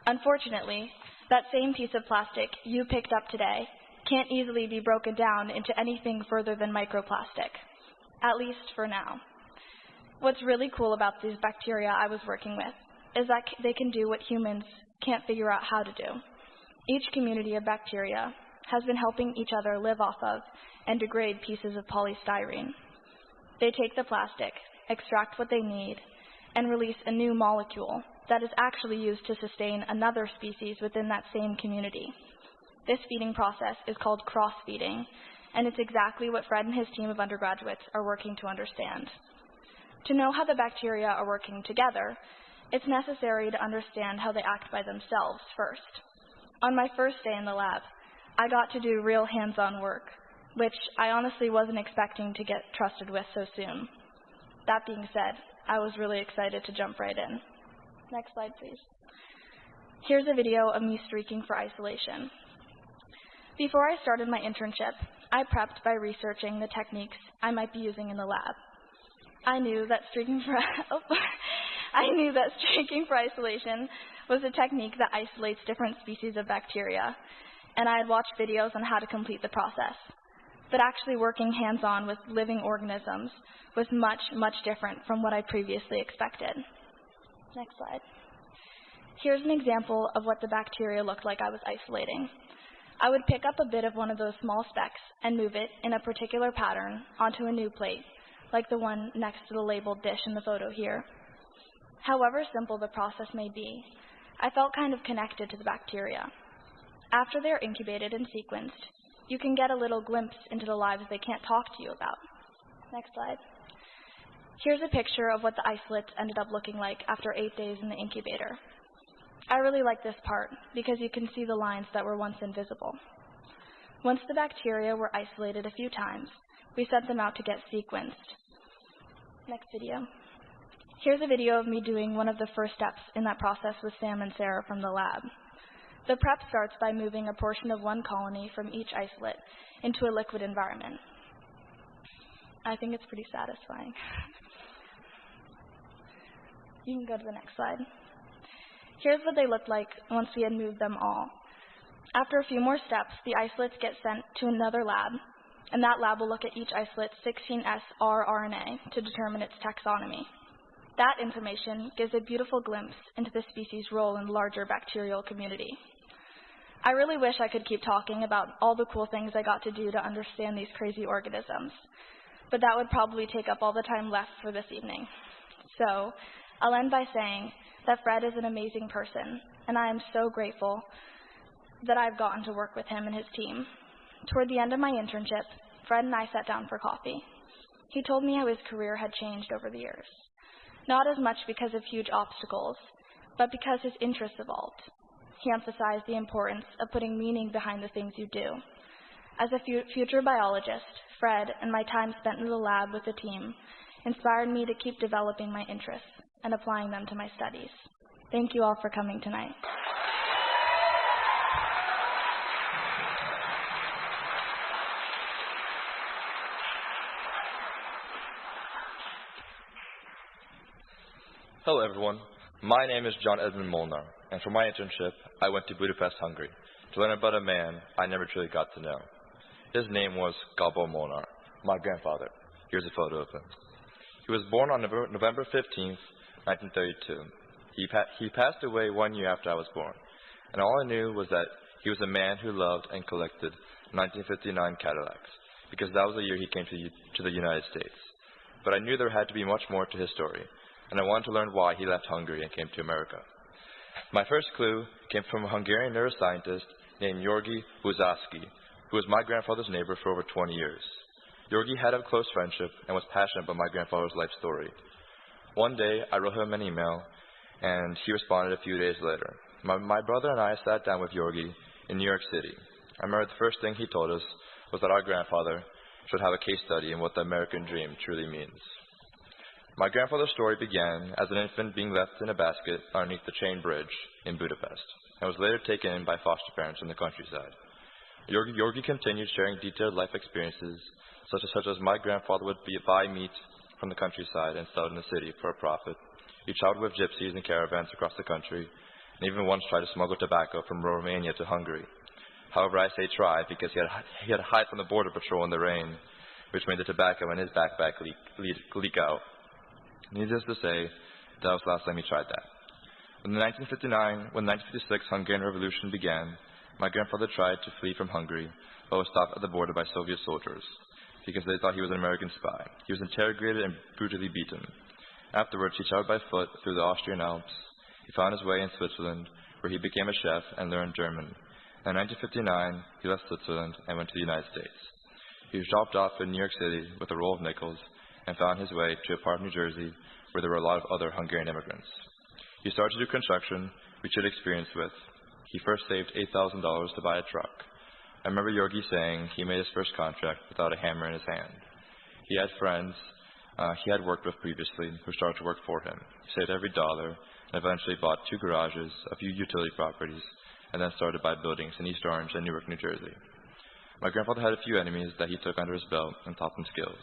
Unfortunately, that same piece of plastic you picked up today can't easily be broken down into anything further than microplastic, at least for now. What's really cool about these bacteria I was working with is that they can do what humans can't figure out how to do. Each community of bacteria has been helping each other live off of and degrade pieces of polystyrene. They take the plastic, extract what they need, and release a new molecule that is actually used to sustain another species within that same community. This feeding process is called cross-feeding, and it's exactly what Fred and his team of undergraduates are working to understand. To know how the bacteria are working together, it's necessary to understand how they act by themselves first. On my first day in the lab, I got to do real hands-on work, which I honestly wasn't expecting to get trusted with so soon. That being said, I was really excited to jump right in. Next slide, please. Here's a video of me streaking for isolation. Before I started my internship, I prepped by researching the techniques I might be using in the lab. I knew that streaking for isolation was a technique that isolates different species of bacteria, and I had watched videos on how to complete the process. But actually working hands-on with living organisms was much, much different from what I previously expected. Next slide. Here's an example of what the bacteria looked like I was isolating. I would pick up a bit of one of those small specks and move it in a particular pattern onto a new plate, like the one next to the labeled dish in the photo here. However simple the process may be, I felt kind of connected to the bacteria. After they're incubated and sequenced, you can get a little glimpse into the lives they can't talk to you about. Next slide. Here's a picture of what the isolates ended up looking like after 8 days in the incubator. I really like this part because you can see the lines that were once invisible. Once the bacteria were isolated a few times, we sent them out to get sequenced. Next video. Here's a video of me doing one of the first steps in that process with Sam and Sarah from the lab. The prep starts by moving a portion of one colony from each isolate into a liquid environment. I think it's pretty satisfying. You can go to the next slide. Here's what they looked like once we had moved them all. After a few more steps, the isolates get sent to another lab, and that lab will look at each isolate's 16S rRNA to determine its taxonomy. That information gives a beautiful glimpse into the species' role in the larger bacterial community. I really wish I could keep talking about all the cool things I got to do to understand these crazy organisms, but that would probably take up all the time left for this evening. So, I'll end by saying that Fred is an amazing person, and I am so grateful that I've gotten to work with him and his team. Toward the end of my internship, Fred and I sat down for coffee. He told me how his career had changed over the years, not as much because of huge obstacles, but because his interests evolved. He emphasized the importance of putting meaning behind the things you do. As a future biologist, Fred and my time spent in the lab with the team inspired me to keep developing my interests and applying them to my studies. Thank you all for coming tonight. Hello everyone, my name is John Edmund Molnar, and for my internship, I went to Budapest, Hungary, to learn about a man I never truly got to know. His name was Gábor Molnar, my grandfather. Here's a photo of him. He was born on November 15th, 1932. He passed away 1 year after I was born, and all I knew was that he was a man who loved and collected 1959 Cadillacs, because that was the year he came to the United States. But I knew there had to be much more to his story, and I wanted to learn why he left Hungary and came to America. My first clue came from a Hungarian neuroscientist named György Buzászky, who was my grandfather's neighbor for over 20 years. György had a close friendship and was passionate about my grandfather's life story. One day, I wrote him an email, and he responded a few days later. My brother and I sat down with György in New York City. I remember the first thing he told us was that our grandfather should have a case study in what the American dream truly means. My grandfather's story began as an infant being left in a basket underneath the chain bridge in Budapest, and was later taken in by foster parents in the countryside. György continued sharing detailed life experiences, such as my grandfather would buy meat from the countryside and sell it in the city for a profit. He traveled with gypsies and caravans across the country, and even once tried to smuggle tobacco from Romania to Hungary. However, I say try because he had to hide from the border patrol in the rain, which made the tobacco in his backpack leak out. Needless to say, that was the last time he tried that. When the 1956 Hungarian Revolution began, my grandfather tried to flee from Hungary, but was stopped at the border by Soviet soldiers, because they thought he was an American spy. He was interrogated and brutally beaten. Afterwards, he traveled by foot through the Austrian Alps. He found his way in Switzerland, where he became a chef and learned German. In 1959, he left Switzerland and went to the United States. He was dropped off in New York City with a roll of nickels and found his way to a part of New Jersey where there were a lot of other Hungarian immigrants. He started to do construction, which he had experience with. He first saved $8,000 to buy a truck. I remember György saying he made his first contract without a hammer in his hand. He had friends he had worked with previously who started to work for him. He saved every dollar and eventually bought 2 garages, a few utility properties, and then started to buy buildings in East Orange and Newark, New Jersey. My grandfather had a few enemies that he took under his belt and taught them skills.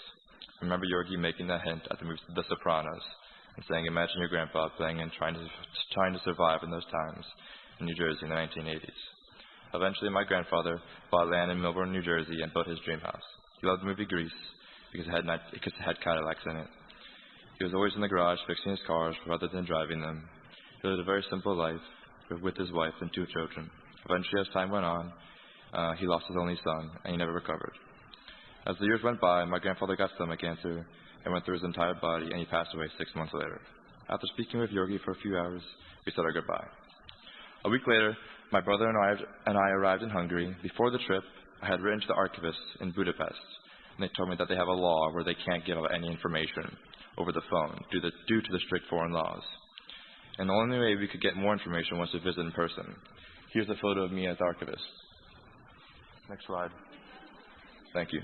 I remember Yorgi making that hint at the movie The Sopranos and saying, imagine your grandpa playing and trying to survive in those times in New Jersey in the 1980s. Eventually, my grandfather bought land in Millburn, New Jersey and built his dream house. He loved the movie Grease because it had Cadillacs in it. He was always in the garage fixing his cars rather than driving them. He lived a very simple life with his wife and 2 children. Eventually, as time went on, he lost his only son, and he never recovered. As the years went by, my grandfather got stomach cancer and went through his entire body, and he passed away 6 months later. After speaking with Yorgi for a few hours, we said our goodbye. A week later, my brother and I arrived in Hungary. Before the trip, I had written to the archivist in Budapest, and they told me that they have a law where they can't give out any information over the phone due to the strict foreign laws. And the only way we could get more information was to visit in person. Here's a photo of me as archivist. Next slide. Thank you.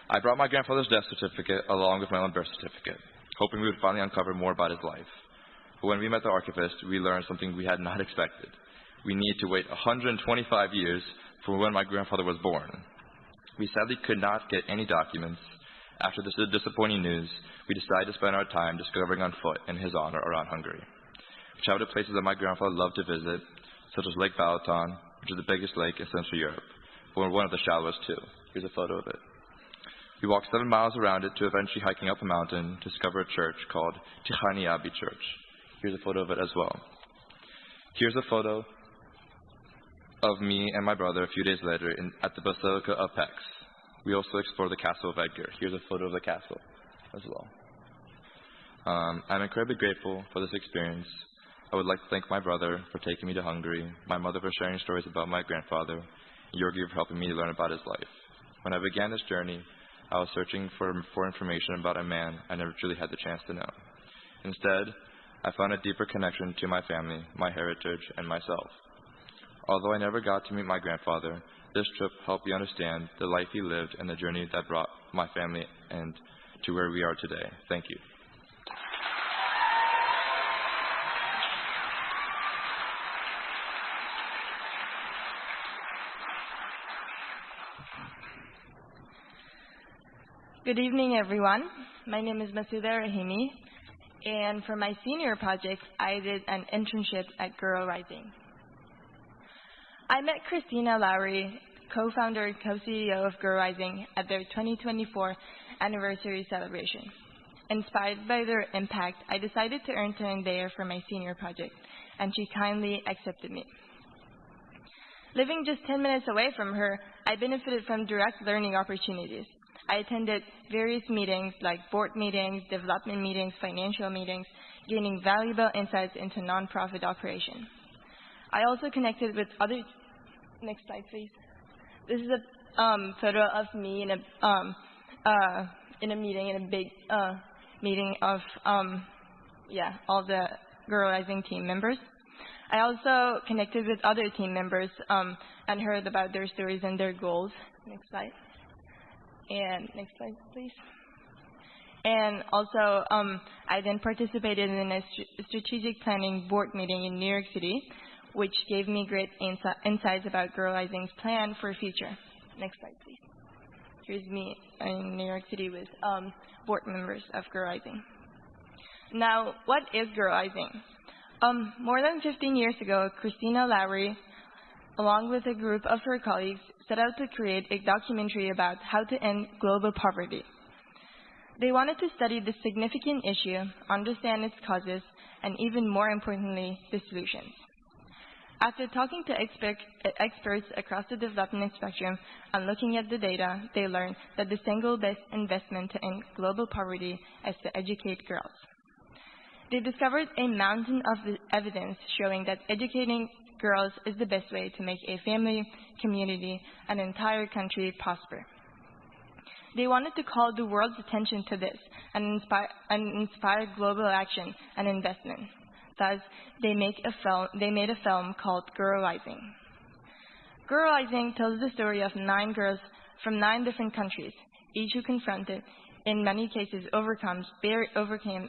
I brought my grandfather's death certificate along with my own birth certificate, hoping we would finally uncover more about his life. But when we met the archivist, we learned something we had not expected. We needed to wait 125 years from when my grandfather was born. We sadly could not get any documents. After this disappointing news, we decided to spend our time discovering on foot in his honor around Hungary. We traveled to places that my grandfather loved to visit, such as Lake Balaton, which is the biggest lake in Central Europe, but one of the shallowest too. Here's a photo of it. We walked 7 miles around it to eventually hiking up a mountain to discover a church called Tichani Abbey Church. Here's a photo of it as well. Here's a photo of me and my brother a few days later at the Basilica of Pécs. We also explored the Castle of Edgar. Here's a photo of the castle as well. I'm incredibly grateful for this experience. I would like to thank my brother for taking me to Hungary, my mother for sharing stories about my grandfather, and Yorgi for helping me learn about his life. When I began this journey, I was searching for information about a man I never truly had the chance to know. Instead, I found a deeper connection to my family, my heritage, and myself. Although I never got to meet my grandfather, this trip helped me understand the life he lived and the journey that brought my family and to where we are today. Thank you. Good evening, everyone. My name is Masuda Rahimi, and for my senior project, I did an internship at Girl Rising. I met Christina Lowry, co-founder and co-CEO of Girl Rising, at their 2024 anniversary celebration. Inspired by their impact, I decided to intern there for my senior project, and she kindly accepted me. Living just 10 minutes away from her, I benefited from direct learning opportunities. I attended various meetings like board meetings, development meetings, financial meetings, gaining valuable insights into nonprofit operation. I also connected with other. Next slide, please. This is a photo of me in a meeting, in a big meeting of all the Girl Rising team members. I also connected with other team members and heard about their stories and their goals. Next slide. And next slide, please. And also, I then participated in a strategic planning board meeting in New York City, which gave me great insights about Girl Rising's plan for the future. Next slide, please. Here's me in New York City with board members of Girl Rising. Now, what is Girl Rising? More than 15 years ago, Christina Lowry, along with a group of her colleagues, set out to create a documentary about how to end global poverty. They wanted to study the significant issue, understand its causes, and even more importantly, the solutions. After talking to experts across the development spectrum and looking at the data, they learned that the single best investment to end global poverty is to educate girls. They discovered a mountain of evidence showing that educating girls is the best way to make a family, community, and entire country prosper. They wanted to call the world's attention to this and inspire global action and investment. Thus, they made a film called Girl Rising. Girl Rising tells the story of 9 girls from 9 different countries, each who confronted in many cases overcame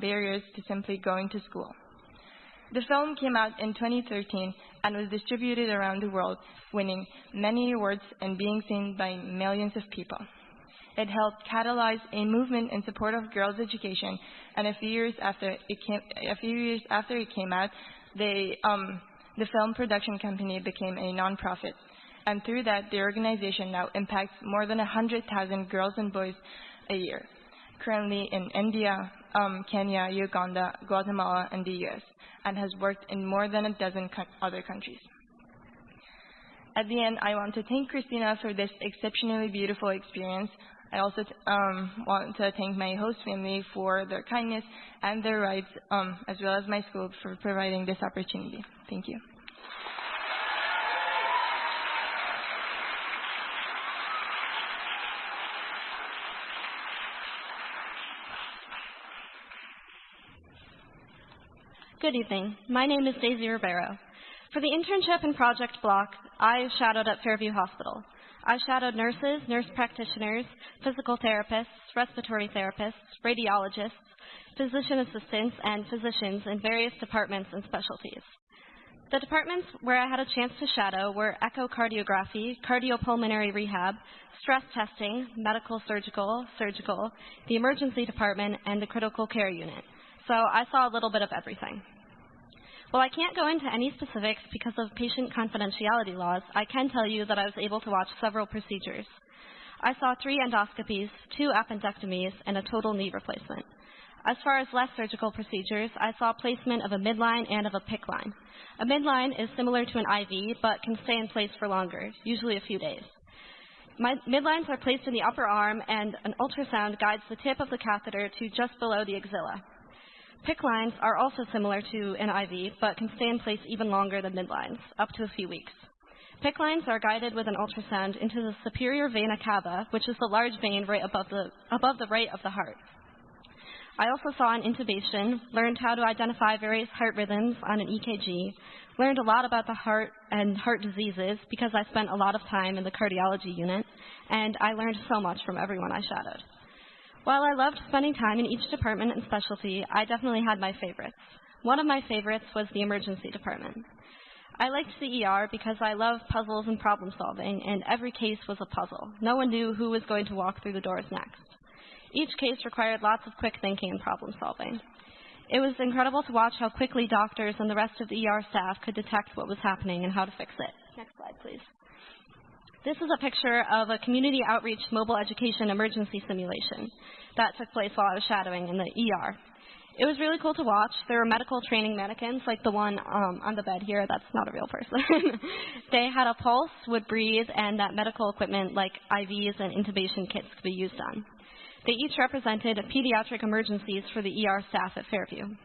barriers to simply going to school. The film came out in 2013 and was distributed around the world, winning many awards and being seen by millions of people. It helped catalyze a movement in support of girls' education, and a few years after it came out, the film production company became a non-profit, and through that, the organization now impacts more than 100,000 girls and boys a year, currently in India, Kenya, Uganda, Guatemala, and the US, and has worked in more than a dozen other countries. At the end, I want to thank Christina for this exceptionally beautiful experience. I also want to thank my host family for their kindness and their rights, as well as my school for providing this opportunity. Thank you. Good evening. My name is Daisy Ribeiro. For the internship and project block, I shadowed at Fairview Hospital. I shadowed nurses, nurse practitioners, physical therapists, respiratory therapists, radiologists, physician assistants, and physicians in various departments and specialties. The departments where I had a chance to shadow were echocardiography, cardiopulmonary rehab, stress testing, medical surgical, the emergency department, and the critical care unit. So I saw a little bit of everything. While I can't go into any specifics because of patient confidentiality laws, I can tell you that I was able to watch several procedures. I saw 3 endoscopies, 2 appendectomies, and a total knee replacement. As far as less surgical procedures, I saw placement of a midline and of a PICC line. A midline is similar to an IV, but can stay in place for longer, usually a few days. My midlines are placed in the upper arm, and an ultrasound guides the tip of the catheter to just below the axilla. PICC lines are also similar to an IV, but can stay in place even longer than midlines, up to a few weeks. PICC lines are guided with an ultrasound into the superior vena cava, which is the large vein right above the right of the heart. I also saw an intubation, learned how to identify various heart rhythms on an EKG, learned a lot about the heart and heart diseases because I spent a lot of time in the cardiology unit, and I learned so much from everyone I shadowed. While I loved spending time in each department and specialty, I definitely had my favorites. One of my favorites was the emergency department. I liked the ER because I love puzzles and problem solving, and every case was a puzzle. No one knew who was going to walk through the doors next. Each case required lots of quick thinking and problem solving. It was incredible to watch how quickly doctors and the rest of the ER staff could detect what was happening and how to fix it. Next slide, please. This is a picture of a community outreach mobile education emergency simulation that took place while I was shadowing in the ER. It was really cool to watch. There were medical training mannequins, like the one on the bed here. That's not a real person. They had a pulse, would breathe, and that medical equipment like IVs and intubation kits could be used on. They each represented pediatric emergencies for the ER staff at Fairview.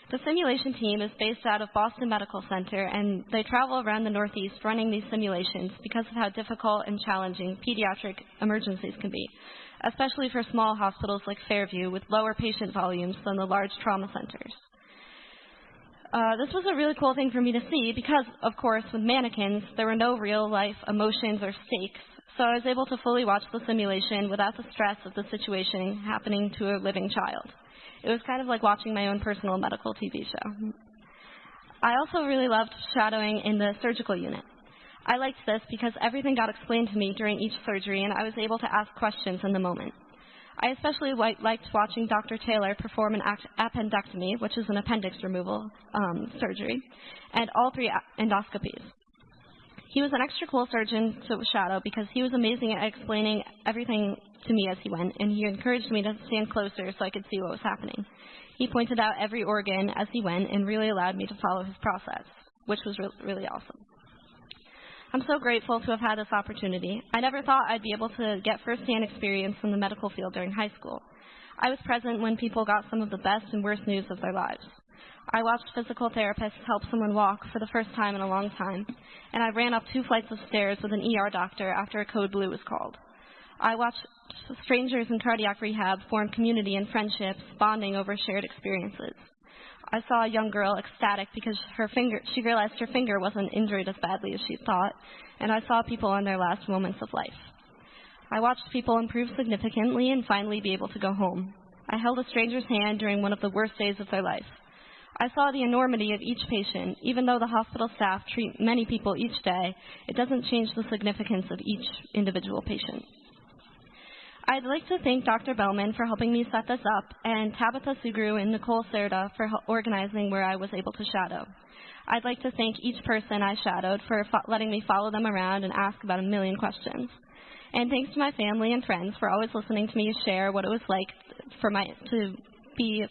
The simulation team is based out of Boston Medical Center, and they travel around the Northeast running these simulations because of how difficult and challenging pediatric emergencies can be, especially for small hospitals like Fairview with lower patient volumes than the large trauma centers. This was a really cool thing for me to see because, of course, with mannequins, there were no real-life emotions or stakes, so I was able to fully watch the simulation without the stress of the situation happening to a living child. It was kind of like watching my own personal medical TV show. I also really loved shadowing in the surgical unit. I liked this because everything got explained to me during each surgery, and I was able to ask questions in the moment. I especially liked watching Dr. Taylor perform an appendectomy, which is an appendix removal surgery, and all 3 endoscopies. He was an extra cool surgeon to shadow because he was amazing at explaining everything to me as he went, and he encouraged me to stand closer so I could see what was happening. He pointed out every organ as he went and really allowed me to follow his process, which was really awesome. I'm so grateful to have had this opportunity. I never thought I'd be able to get first-hand experience in the medical field during high school. I was present when people got some of the best and worst news of their lives. I watched physical therapists help someone walk for the first time in a long time, and I ran up 2 flights of stairs with an ER doctor after a code blue was called. I watched strangers in cardiac rehab form community and friendships, bonding over shared experiences. I saw a young girl ecstatic because she realized her finger wasn't injured as badly as she thought, and I saw people in their last moments of life. I watched people improve significantly and finally be able to go home. I held a stranger's hand during one of the worst days of their life. I saw the enormity of each patient. Even though the hospital staff treat many people each day, it doesn't change the significance of each individual patient. I'd like to thank Dr. Bellman for helping me set this up, and Tabitha Sugru and Nicole Serda for organizing where I was able to shadow. I'd like to thank each person I shadowed for letting me follow them around and ask about a million questions. And thanks to my family and friends for always listening to me share what it was like to be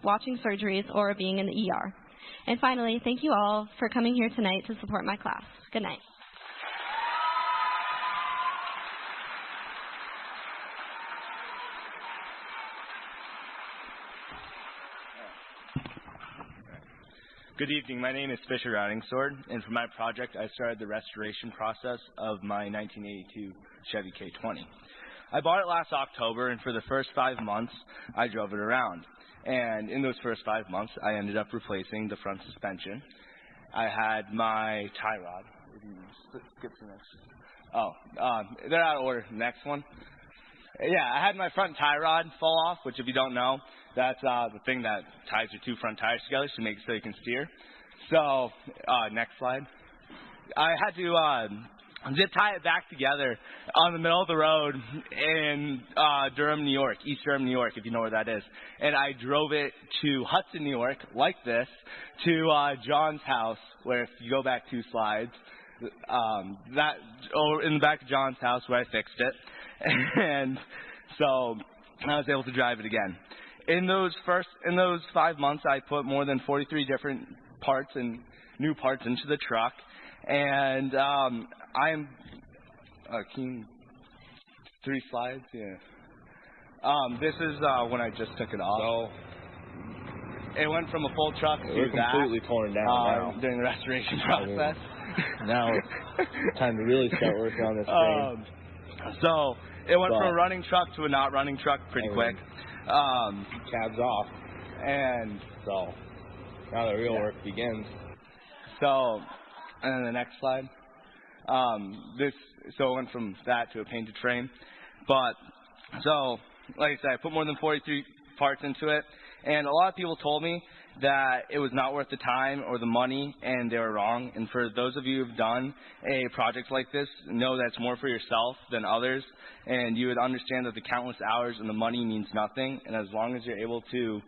watching surgeries or being in the ER. And finally, thank you all for coming here tonight to support my class. Good night. Good evening. My name is Fisher Riding-Sword, and for my project, I started the restoration process of my 1982 Chevy K20. I bought it last October, and for the first 5 months, I drove it around. And in those first 5 months, I ended up replacing the front suspension. I had my tie rod. If you skip to the next. Oh, they're out of order. Next one. Yeah, I had my front tie rod fall off, which if you don't know, that's the thing that ties your two front tires together to make it so you can steer. So, next slide. I had to zip tie it back together on the middle of the road in Durham, New York, East Durham, New York, if you know where that is. And I drove it to Hudson, New York, like this, to John's house, where if you go back 2 slides, in the back of John's house where I fixed it. And so I was able to drive it again. In those 5 months, I put more than 43 different parts and new parts into the truck. And I'm 3 slides, yeah. This is when I just took it off. So it went from a full truck to that. Completely torn down now. During the restoration process. Now it's time to really start working on this thing. So it went from a running truck to a not running truck pretty quick. Cabs off. And so now the real work begins. So, and then the next slide. So it went from that to a painted frame. But, so, like I said, I put more than 43 parts into it. And a lot of people told me that it was not worth the time or the money, and they were wrong. And for those of you who've done a project like this, know that it's more for yourself than others, and you would understand that the countless hours and the money means nothing. And as long as you're able to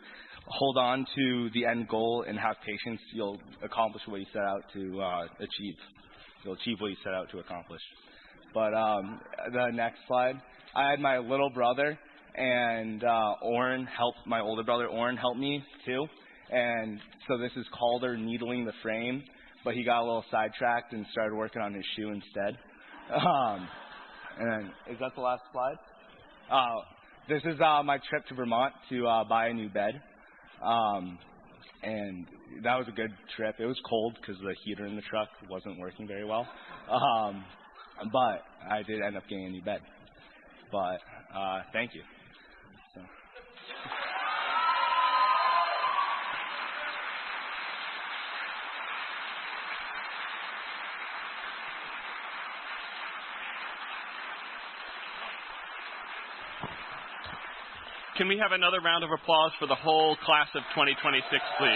hold on to the end goal and have patience, you'll accomplish what you set out to achieve. You'll achieve what you set out to accomplish. But the next slide, I had my little brother and my older brother Oren helped me too. And so this is Calder needling the frame, but he got a little sidetracked and started working on his shoe instead. And then, is that the last slide? This is my trip to Vermont to buy a new bed. And that was a good trip. It was cold because the heater in the truck wasn't working very well. But I did end up getting a new bed. But thank you. So. Can we have another round of applause for the whole class of 2026, please?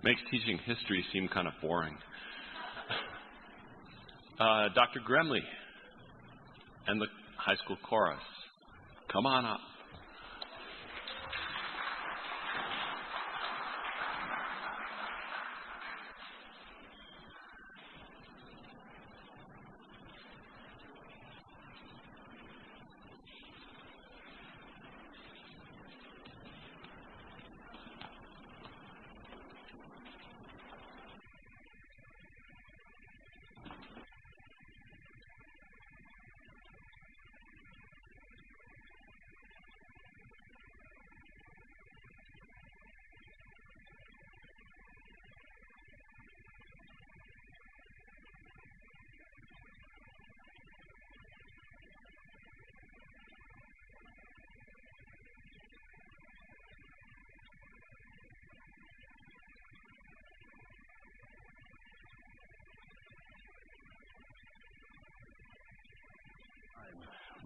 Makes teaching history seem kind of boring. Dr. Gremley and the high school chorus, come on up.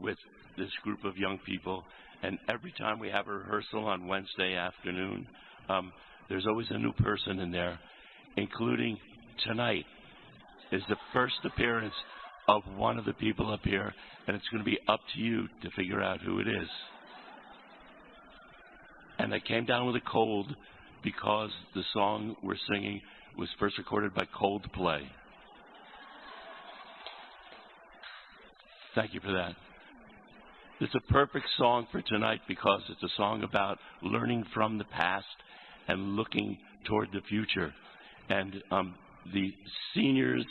with this group of young people. And every time we have a rehearsal on Wednesday afternoon, there's always a new person in there, including tonight is the first appearance of one of the people up here, and it's going to be up to you to figure out who it is. And I came down with a cold because the song we're singing was first recorded by Coldplay. Thank you for that. It's a perfect song for tonight because it's a song about learning from the past and looking toward the future. And the seniors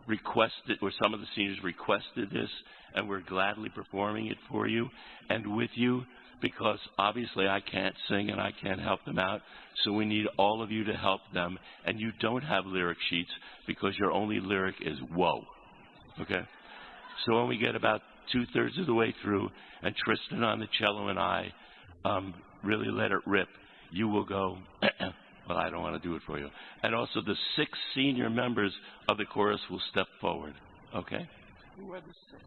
requested, or some of the seniors requested this, and we're gladly performing it for you and with you, because obviously I can't sing and I can't help them out, so we need all of you to help them. And you don't have lyric sheets because your only lyric is whoa. Okay? So when we get about 2/3 of the way through, and Tristan on the cello and I really let it rip, you will go, well, I don't want to do it for you. And also the 6 senior members of the chorus will step forward. Okay? Who are the 6?